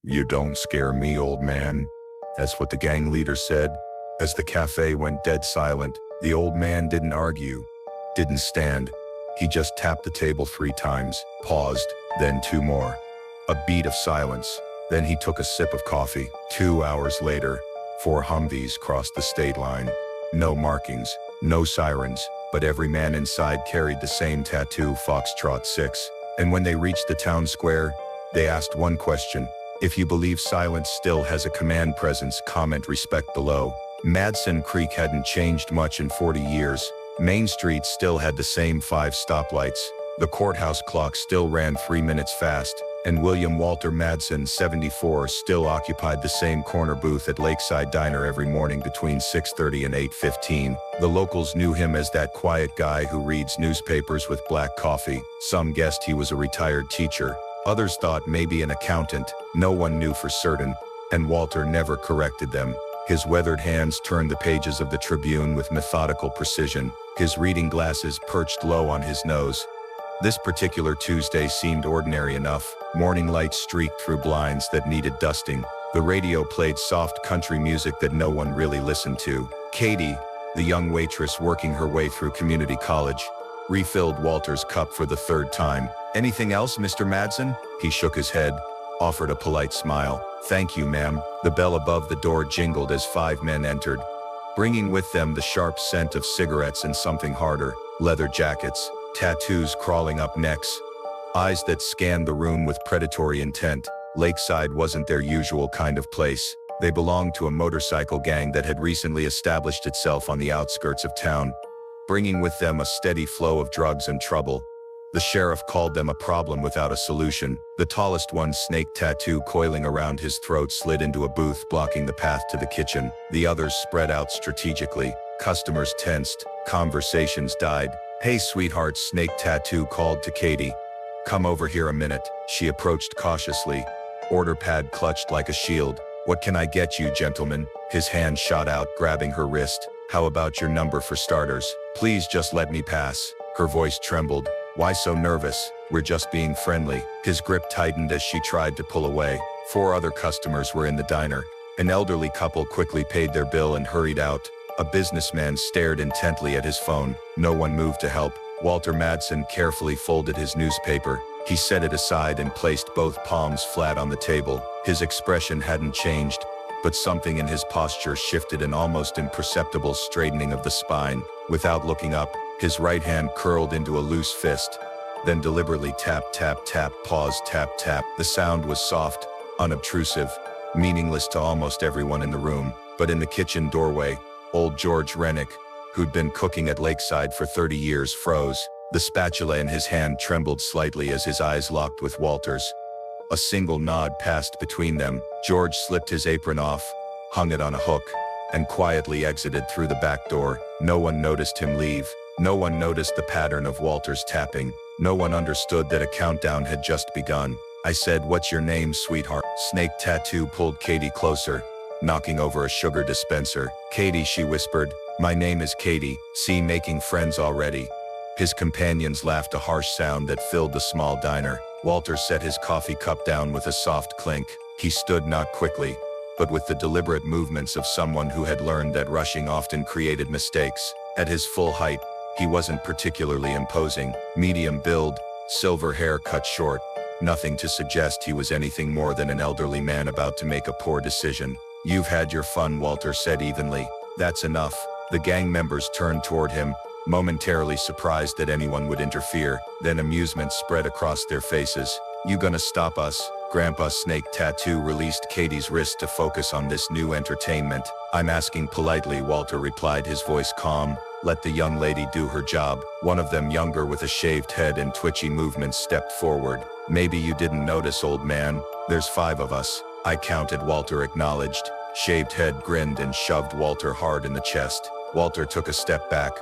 "You don't scare me, old man." That's what the gang leader said. As the cafe went dead silent, the old man didn't argue, didn't stand. He just tapped the table 3 times, paused, then 2 more. A beat of silence. Then he took a sip of coffee. 2 hours later, 4 Humvees crossed the state line. No markings, no sirens, but every man inside carried the same tattoo, Foxtrot 6. And when they reached the town square, they asked one question. If you believe silence still has a command presence, comment respect below. Madsen Creek hadn't changed much in 40 years. Main Street still had the same 5 stoplights. The courthouse clock still ran 3 minutes fast, and William Walter Madsen, 74, still occupied the same corner booth at Lakeside Diner every morning between 6:30 and 8:15. The locals knew him as that quiet guy who reads newspapers with black coffee. Some guessed he was a retired teacher. Others thought maybe an accountant. No one knew for certain, and Walter never corrected them. His weathered hands turned the pages of the Tribune with methodical precision, his reading glasses perched low on his nose. This particular Tuesday seemed ordinary enough. Morning light streaked through blinds that needed dusting. The radio played soft country music that no one really listened to. Katie, the young waitress working her way through community college, refilled Walter's cup for the 3rd time. "Anything else, Mr. Madsen?" He shook his head, offered a polite smile. "Thank you, ma'am." The bell above the door jingled as 5 men entered, bringing with them the sharp scent of cigarettes and something harder, leather jackets, tattoos crawling up necks, eyes that scanned the room with predatory intent. Lakeside wasn't their usual kind of place. They belonged to a motorcycle gang that had recently established itself on the outskirts of town, bringing with them a steady flow of drugs and trouble. The sheriff called them a problem without a solution. The tallest one's snake tattoo coiling around his throat slid into a booth blocking the path to the kitchen. The others spread out strategically. Customers tensed. Conversations died. "Hey, sweetheart," snake tattoo called to Katie. "Come over here a minute." She approached cautiously, order pad clutched like a shield. "What can I get you, gentlemen?" His hand shot out, grabbing her wrist. "How about your number for starters? Please just let me pass." Her voice trembled. "Why so nervous? We're just being friendly." His grip tightened as she tried to pull away. 4 other customers were in the diner. An elderly couple quickly paid their bill and hurried out. A businessman stared intently at his phone. No one moved to help. Walter Madsen carefully folded his newspaper. He set it aside and placed both palms flat on the table. His expression hadn't changed, but something in his posture shifted, an almost imperceptible straightening of the spine. Without looking up, his right hand curled into a loose fist, then deliberately tap, tap, tap, pause, tap, tap. The sound was soft, unobtrusive, meaningless to almost everyone in the room. But in the kitchen doorway, old George Rennick, who'd been cooking at Lakeside for 30 years, froze. The spatula in his hand trembled slightly as his eyes locked with Walter's. A single nod passed between them. George slipped his apron off, hung it on a hook, and quietly exited through the back door. No one noticed him leave. No one noticed the pattern of Walter's tapping. No one understood that a countdown had just begun. "I said, what's your name, sweetheart?" Snake tattoo pulled Katie closer, knocking over a sugar dispenser. "Katie," she whispered. "My name is Katie. See, making friends already." His companions laughed, a harsh sound that filled the small diner. Walter set his coffee cup down with a soft clink. He stood not quickly, but with the deliberate movements of someone who had learned that rushing often created mistakes. At his full height, he wasn't particularly imposing. Medium build, silver hair cut short. Nothing to suggest he was anything more than an elderly man about to make a poor decision. "You've had your fun," Walter said evenly. "That's enough." The gang members turned toward him, momentarily surprised that anyone would interfere. Then amusement spread across their faces. "You gonna stop us?" Grandpa Snake Tattoo released Katie's wrist to focus on this new entertainment. "I'm asking politely," Walter replied, his voice calm. "Let the young lady do her job." One of them, younger with a shaved head and twitchy movements, stepped forward. "Maybe you didn't notice, old man. There's 5 of us." "I counted," Walter acknowledged. Shaved head grinned and shoved Walter hard in the chest. Walter took a step back,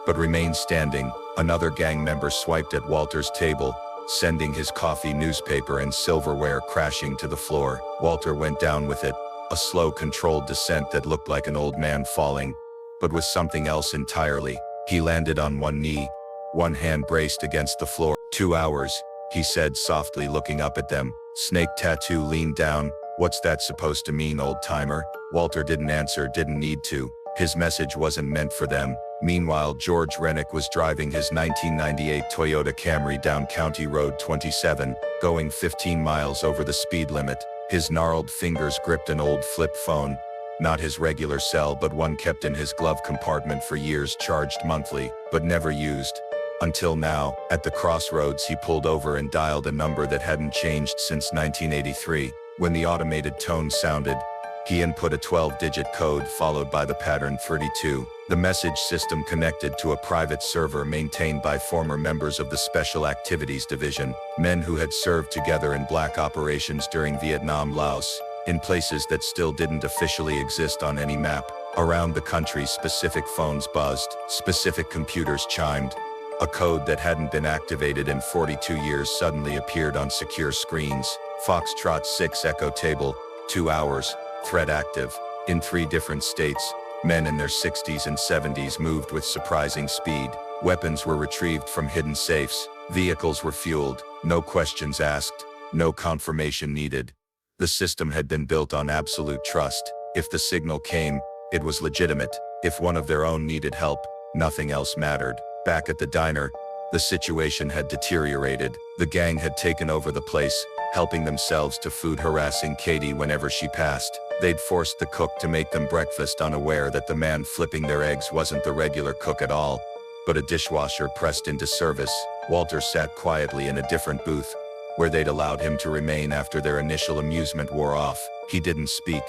but remained standing. Another gang member swiped at Walter's table, sending his coffee, newspaper, and silverware crashing to the floor. Walter went down with it, a slow, controlled descent that looked like an old man falling, but was something else entirely. He landed on one knee, one hand braced against the floor. 2 hours, he said softly, looking up at them. Snake Tattoo leaned down, What's that supposed to mean, old-timer? Walter didn't answer, didn't need to. His message wasn't meant for them. Meanwhile, George Rennick was driving his 1998 Toyota Camry down County Road 27, going 15 miles over the speed limit. His gnarled fingers gripped an old flip phone. Not his regular cell, but one kept in his glove compartment for years, charged monthly, but never used. Until now, at the crossroads, he pulled over and dialed a number that hadn't changed since 1983. When the automated tone sounded, he input a 12-digit code followed by the pattern 32. The message system connected to a private server maintained by former members of the Special Activities Division, men who had served together in black operations during Vietnam, Laos, in places that still didn't officially exist on any map. Around the country, specific phones buzzed, specific computers chimed. A code that hadn't been activated in 42 years suddenly appeared on secure screens. Foxtrot 6 Echo Table, 2 hours, threat active. In 3 different states, men in their 60s and 70s moved with surprising speed. Weapons were retrieved from hidden safes. Vehicles were fueled. No questions asked. No confirmation needed. The system had been built on absolute trust. If the signal came, it was legitimate. If one of their own needed help, nothing else mattered. Back at the diner, the situation had deteriorated. The gang had taken over the place, helping themselves to food, harassing Katie whenever she passed. They'd forced the cook to make them breakfast, unaware that the man flipping their eggs wasn't the regular cook at all, but a dishwasher pressed into service. Walter sat quietly in a different booth, where they'd allowed him to remain after their initial amusement wore off. He didn't speak,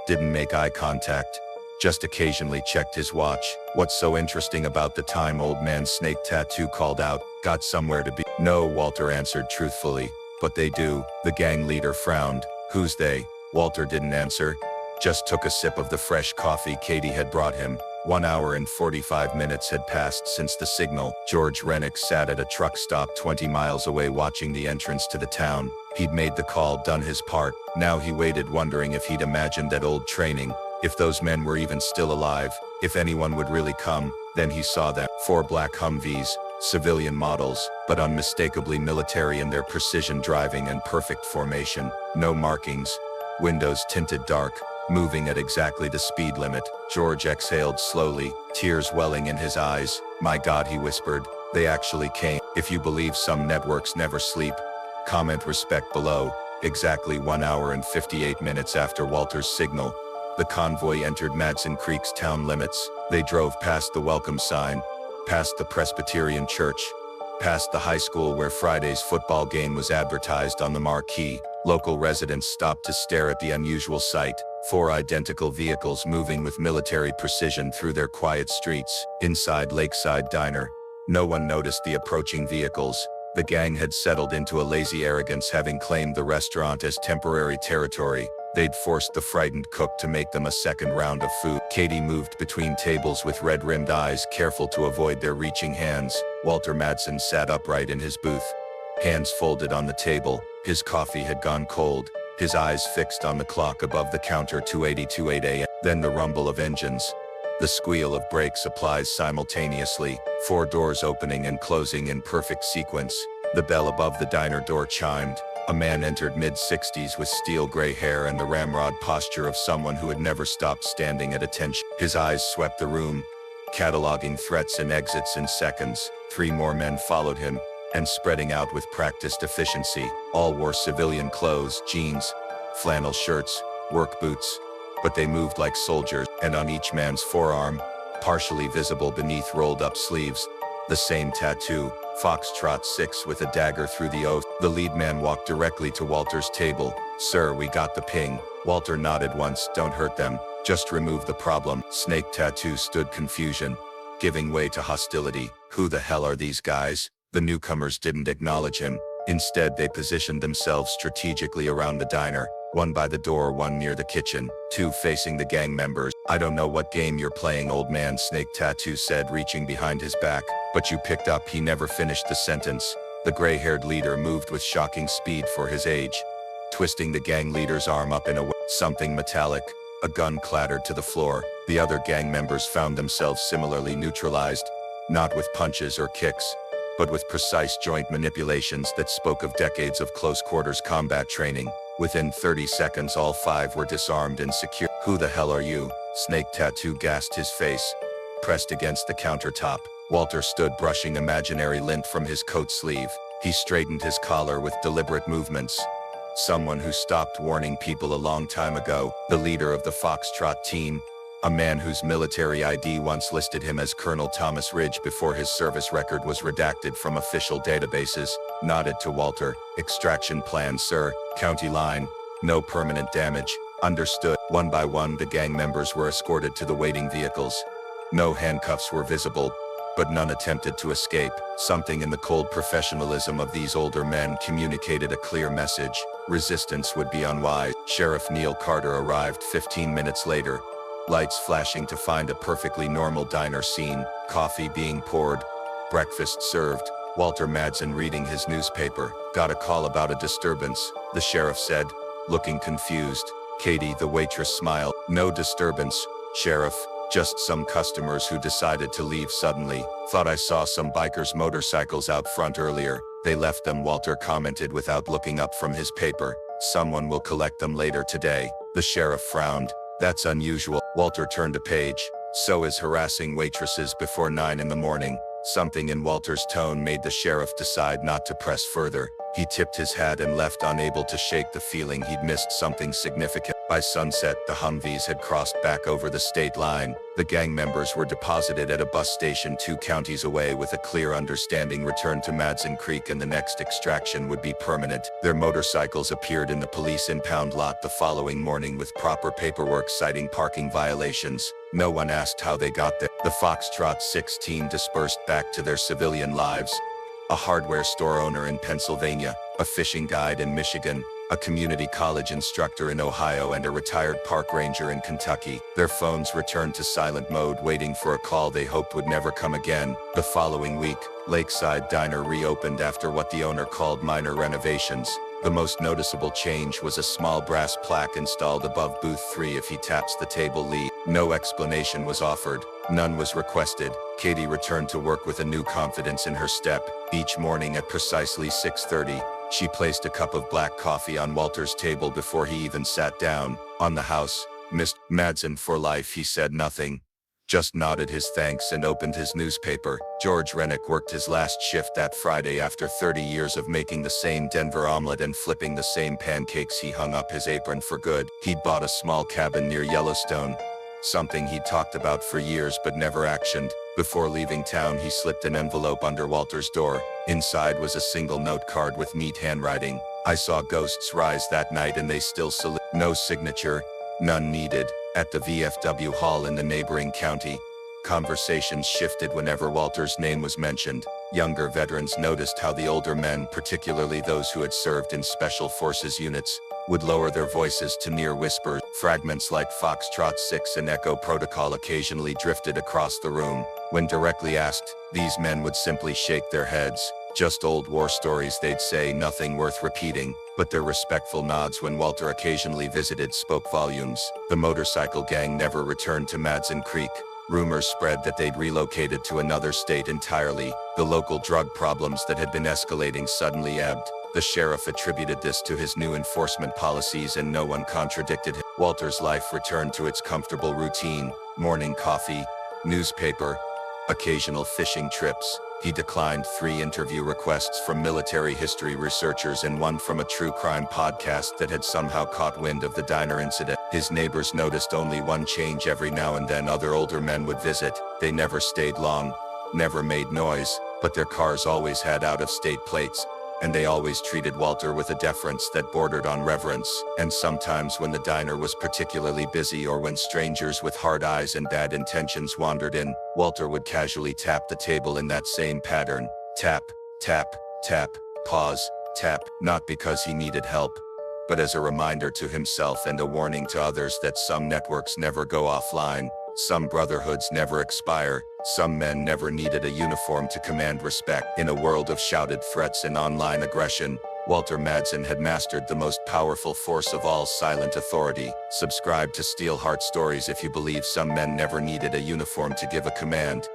didn't make eye contact, just occasionally checked his watch. "What's so interesting about the time?" Old Man Snake Tattoo called out. "Got somewhere to be?" "No," Walter answered truthfully. "But they do." The gang leader frowned. "Who's they?" Walter didn't answer, just took a sip of the fresh coffee Katie had brought him. 1 hour and 45 minutes had passed since the signal. George Rennick sat at a truck stop 20 miles away watching the entrance to the town. He'd made the call, done his part. Now he waited, wondering if he'd imagined that old training, if those men were even still alive, if anyone would really come. Then he saw them. 4 black Humvees, civilian models, but unmistakably military in their precision driving and perfect formation. No markings. Windows tinted dark, moving at exactly the speed limit. George exhaled slowly, tears welling in his eyes. "My God," he whispered, "they actually came." If you believe some networks never sleep, comment respect below. Exactly 1 hour and 58 minutes after Walter's signal, the convoy entered Madsen Creek's town limits. They drove past the welcome sign, past the Presbyterian church, past the high school where Friday's football game was advertised on the marquee. Local residents stopped to stare at the unusual sight. 4 identical vehicles moving with military precision through their quiet streets. Inside Lakeside Diner, no one noticed the approaching vehicles. The gang had settled into a lazy arrogance, having claimed the restaurant as temporary territory. They'd forced the frightened cook to make them a second round of food. Katie moved between tables with red-rimmed eyes, careful to avoid their reaching hands. Walter Madsen sat upright in his booth, hands folded on the table. His coffee had gone cold, his eyes fixed on the clock above the counter. 2:82 a.m. Then the rumble of engines, the squeal of brakes applies simultaneously, 4 doors opening and closing in perfect sequence. The bell above the diner door chimed. A man entered, mid-60s, with steel gray hair and the ramrod posture of someone who had never stopped standing at attention. His eyes swept the room, cataloging threats and exits in seconds. 3 more men followed him, and spreading out with practiced efficiency. All wore civilian clothes, jeans, flannel shirts, work boots, but they moved like soldiers, and on each man's forearm, partially visible beneath rolled-up sleeves, the same tattoo, Foxtrot 6 with a dagger through the oath. The lead man walked directly to Walter's table. "Sir, we got the ping." Walter nodded once. "Don't hurt them, just remove the problem." Snake Tattoo stood, confusion giving way to hostility. "Who the hell are these guys?" The newcomers didn't acknowledge him. Instead, they positioned themselves strategically around the diner, 1 by the door, 1 near the kitchen, 2 facing the gang members. "I don't know what game you're playing, old man," Snake Tattoo said, reaching behind his back. "But you picked up." He never finished the sentence. The gray-haired leader moved with shocking speed for his age, twisting the gang leader's arm up in a way. Something metallic, a gun, clattered to the floor. The other gang members found themselves similarly neutralized, not with punches or kicks, but with precise joint manipulations that spoke of decades of close-quarters combat training. Within 30 seconds, all 5 were disarmed and secure. "Who the hell are you?" Snake tattoo gassed his face. Pressed against the countertop, Walter stood brushing imaginary lint from his coat sleeve. He straightened his collar with deliberate movements. Someone who stopped warning people a long time ago, the leader of the Foxtrot team, a man whose military ID once listed him as Colonel Thomas Ridge before his service record was redacted from official databases, nodded to Walter. "Extraction plan, sir. County line. No permanent damage." "Understood." One by one, the gang members were escorted to the waiting vehicles. No handcuffs were visible, but none attempted to escape. Something in the cold professionalism of these older men communicated a clear message. Resistance would be unwise. Sheriff Neil Carter arrived 15 minutes later, lights flashing to find a perfectly normal diner scene, coffee being poured, breakfast served. Walter Madsen reading his newspaper. "Got a call about a disturbance," the sheriff said, looking confused. Katie, the waitress, smiled. "No disturbance, Sheriff. Just some customers who decided to leave suddenly. Thought I saw some bikers' motorcycles out front earlier. They left them," Walter commented without looking up from his paper. "Someone will collect them later today." The sheriff frowned. "That's unusual." Walter turned a page. "So is harassing waitresses before 9 in the morning." Something in Walter's tone made the sheriff decide not to press further. He tipped his hat and left, unable to shake the feeling he'd missed something significant. By sunset, the Humvees had crossed back over the state line. The gang members were deposited at a bus station 2 counties away with a clear understanding returned to Madsen Creek and the next extraction would be permanent. Their motorcycles appeared in the police impound lot the following morning with proper paperwork citing parking violations. No one asked how they got there. The Foxtrot 6 team dispersed back to their civilian lives. A hardware store owner in Pennsylvania, a fishing guide in Michigan, a community college instructor in Ohio, and a retired park ranger in Kentucky. Their phones returned to silent mode, waiting for a call they hoped would never come again. The following week, Lakeside Diner reopened after what the owner called minor renovations. The most noticeable change was a small brass plaque installed above booth 3. "If he taps the table, leave." No explanation was offered. None was requested. Katie returned to work with a new confidence in her step. Each morning at precisely 6:30, she placed a cup of black coffee on Walter's table before he even sat down. "On the house, Mr. Madsen for life." He said nothing, just nodded his thanks and opened his newspaper. George Rennick worked his last shift that Friday after 30 years of making the same Denver omelet and flipping the same pancakes. He hung up his apron for good. He'd bought a small cabin near Yellowstone, something he'd talked about for years but never actioned. Before leaving town, he slipped an envelope under Walter's door. Inside was a single note card with neat handwriting. "I saw ghosts rise that night and they still salute." No signature, none needed. At the VFW hall in the neighboring county, conversations shifted whenever Walter's name was mentioned. Younger veterans noticed how the older men, particularly those who had served in special forces units, would lower their voices to near whispers. Fragments like Foxtrot 6 and Echo Protocol occasionally drifted across the room. When directly asked, these men would simply shake their heads. Just old war stories, they'd say, nothing worth repeating. But their respectful nods when Walter occasionally visited spoke volumes. The motorcycle gang never returned to Madsen Creek. Rumors spread that they'd relocated to another state entirely. The local drug problems that had been escalating suddenly ebbed. The sheriff attributed this to his new enforcement policies and no one contradicted him. Walter's life returned to its comfortable routine: morning coffee, newspaper, occasional fishing trips. He declined 3 interview requests from military history researchers and one from a true crime podcast that had somehow caught wind of the diner incident. His neighbors noticed only one change every now and then. Other older men would visit. They never stayed long, never made noise, but their cars always had out-of-state plates. And they always treated Walter with a deference that bordered on reverence. And sometimes when the diner was particularly busy or when strangers with hard eyes and bad intentions wandered in, Walter would casually tap the table in that same pattern. Tap, tap, tap, pause, tap. Not because he needed help, but as a reminder to himself and a warning to others that some networks never go offline. Some brotherhoods never expire. Some men never needed a uniform to command respect. In a world of shouted threats and online aggression, Walter Madsen had mastered the most powerful force of all: silent authority. Subscribe to Steelheart Stories if you believe some men never needed a uniform to give a command.